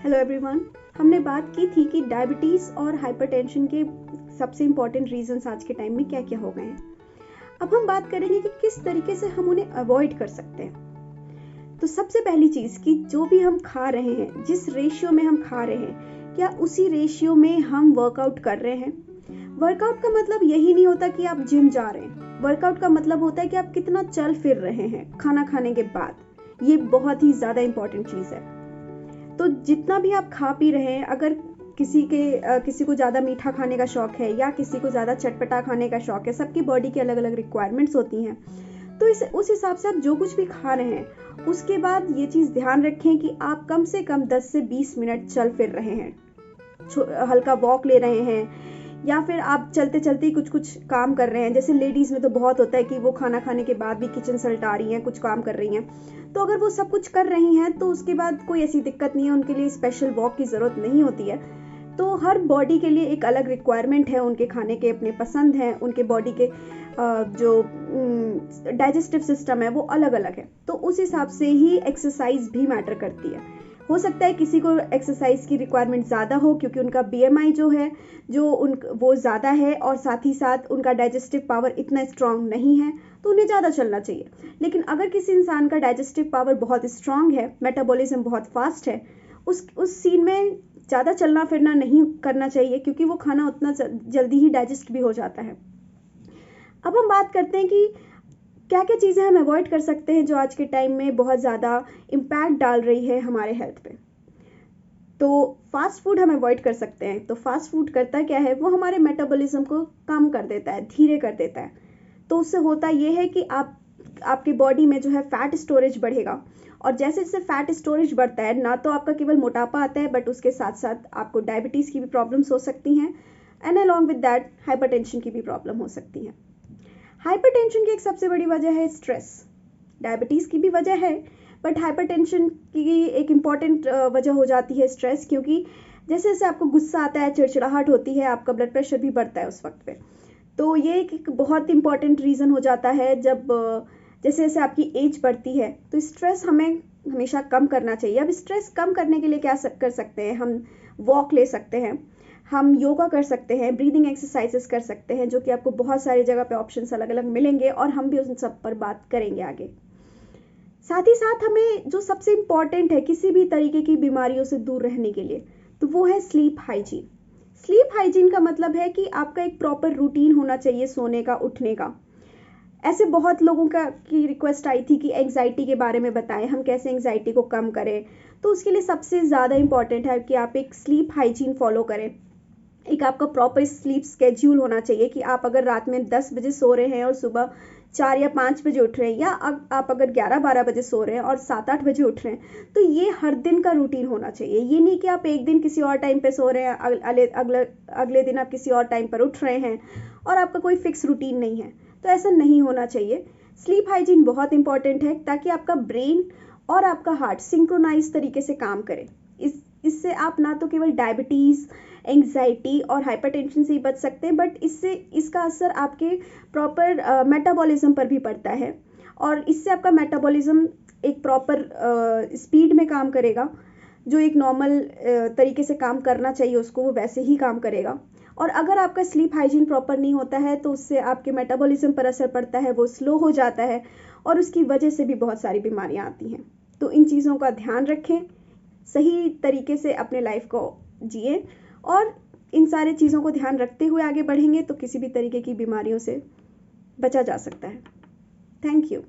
Hello everyone. हमने बात की थी कि डायबिटीज़ और हाइपरटेंशन के सबसे इम्पॉर्टेंट रीजंस आज के टाइम में क्या क्या हो गए हैं। अब हम बात करेंगे कि किस तरीके से हम उन्हें अवॉइड कर सकते हैं। तो सबसे पहली चीज़ कि जो भी हम खा रहे हैं, जिस रेशियो में हम खा रहे हैं, क्या उसी रेशियो में हम वर्कआउट कर रहे हैं। वर्कआउट का मतलब यही नहीं होता कि आप जिम जा रहे हैं। वर्कआउट का मतलब होता है कि आप कितना चल फिर रहे हैं खाना खाने के बाद। ये बहुत ही ज़्यादा इम्पॉर्टेंट चीज़ है। तो जितना भी आप खा पी रहे हैं, अगर किसी को ज़्यादा मीठा खाने का शौक है या किसी को ज़्यादा चटपटा खाने का शौक है, सबकी बॉडी की अलग अलग रिक्वायरमेंट्स होती हैं। तो उस हिसाब से आप जो कुछ भी खा रहे हैं, उसके बाद ये चीज़ ध्यान रखें कि आप कम से कम 10 से 20 मिनट चल फिर रहे हैं, हल्का वॉक ले रहे हैं, या फिर आप चलते चलते ही कुछ काम कर रहे हैं। जैसे लेडीज़ में तो बहुत होता है कि वो खाना खाने के बाद भी किचन सलटा रही हैं, कुछ काम कर रही हैं। तो अगर वो सब कुछ कर रही हैं तो उसके बाद कोई ऐसी दिक्कत नहीं है, उनके लिए स्पेशल वॉक की ज़रूरत नहीं होती है। तो हर बॉडी के लिए एक अलग रिक्वायरमेंट है, उनके खाने के अपने पसंद हैं, उनके बॉडी के जो डाइजेस्टिव सिस्टम है वो अलग अलग है। तो उस हिसाब से ही एक्सरसाइज भी मैटर करती है। हो सकता है किसी को एक्सरसाइज की रिक्वायरमेंट ज़्यादा हो क्योंकि उनका बीएमआई जो है वो ज़्यादा है, और साथ ही साथ उनका डाइजेस्टिव पावर इतना स्ट्रांग नहीं है, तो उन्हें ज़्यादा चलना चाहिए। लेकिन अगर किसी इंसान का डाइजेस्टिव पावर बहुत स्ट्रांग है, मेटाबॉलिज्म बहुत फास्ट है, उस सीन में ज़्यादा चलना फिरना नहीं करना चाहिए, क्योंकि वो खाना उतना जल्दी ही डाइजेस्ट भी हो जाता है। अब हम बात करते हैं कि क्या क्या चीज़ें हम अवॉइड कर सकते हैं जो आज के टाइम में बहुत ज़्यादा इम्पैक्ट डाल रही है हमारे हेल्थ पे। तो फास्ट फूड हम अवॉइड कर सकते हैं। तो फास्ट फूड करता क्या है, वो हमारे मेटाबॉलिज्म को कम कर देता है, धीरे कर देता है। तो उससे होता ये है कि आपकी बॉडी में जो है फैट स्टोरेज बढ़ेगा, और जैसे जैसे फैट स्टोरेज बढ़ता है, ना तो आपका केवल मोटापा आता है, बट उसके साथ साथ आपको डायबिटीज़ की भी प्रॉब्लम्स हो सकती हैं, and along with that hypertension की भी प्रॉब्लम हो सकती है। हाइपरटेंशन की एक सबसे बड़ी वजह है स्ट्रेस। डायबिटीज़ की भी वजह है, बट हाइपरटेंशन की एक इम्पॉर्टेंट वजह हो जाती है स्ट्रेस, क्योंकि जैसे जैसे आपको गुस्सा आता है, चिड़चिड़ाहट होती है, आपका ब्लड प्रेशर भी बढ़ता है उस वक्त पे। तो ये एक बहुत इंपॉर्टेंट रीज़न हो जाता है। जब जैसे जैसे आपकी एज बढ़ती है, तो स्ट्रेस हमें हमेशा कम करना चाहिए। अब स्ट्रेस कम करने के लिए क्या कर सकते हैं हम? वॉक ले सकते हैं, हम योगा कर सकते हैं, ब्रीदिंग एक्सरसाइजेस कर सकते हैं, जो कि आपको बहुत सारी जगह पे ऑप्शंस अलग अलग मिलेंगे, और हम भी उन सब पर बात करेंगे आगे। साथ ही साथ हमें जो सबसे इम्पॉर्टेंट है किसी भी तरीके की बीमारियों से दूर रहने के लिए, तो वो है स्लीप हाइजीन। स्लीप हाइजीन का मतलब है कि आपका एक प्रॉपर रूटीन होना चाहिए सोने का, उठने का। ऐसे बहुत लोगों की रिक्वेस्ट आई थी कि एंग्जाइटी के बारे में बताएं, हम कैसे एंग्जाइटी को कम करें। तो उसके लिए सबसे ज़्यादा इम्पॉर्टेंट है कि आप एक स्लीप हाइजीन फॉलो करें। एक आपका प्रॉपर स्लीप स्केड्यूल होना चाहिए कि आप अगर रात में 10 बजे सो रहे हैं और सुबह 4 या 5 बजे उठ रहे हैं, या आप अगर 11-12 बजे सो रहे हैं और 7-8 बजे उठ रहे हैं, तो ये हर दिन का रूटीन होना चाहिए। ये नहीं कि आप एक दिन किसी और टाइम पे सो रहे हैं, अगले दिन आप किसी और टाइम पर उठ रहे हैं और आपका कोई फिक्स रूटीन नहीं है। तो ऐसा नहीं होना चाहिए। स्लीप हाइजीन बहुत इंपॉर्टेंट है, ताकि आपका ब्रेन और आपका हार्ट सिंक्रोनाइज तरीके से काम करे। इससे आप ना तो केवल डायबिटीज़, एंग्जाइटी और हाइपरटेंशन से ही बच सकते हैं, बट इसका असर आपके प्रॉपर मेटाबॉलिज्म पर भी पड़ता है, और इससे आपका मेटाबॉलिज्म एक प्रॉपर स्पीड में काम करेगा। जो एक नॉर्मल तरीके से काम करना चाहिए उसको, वो वैसे ही काम करेगा। और अगर आपका स्लीप हाइजीन प्रॉपर नहीं होता है, तो उससे आपके मेटाबॉलिज्म पर असर पड़ता है, वो स्लो हो जाता है, और उसकी वजह से भी बहुत सारी बीमारियां आती हैं। तो इन चीज़ों का ध्यान रखें, सही तरीके से अपने लाइफ को जिए, और इन सारे चीज़ों को ध्यान रखते हुए आगे बढ़ेंगे तो किसी भी तरीके की बीमारियों से बचा जा सकता है। Thank you.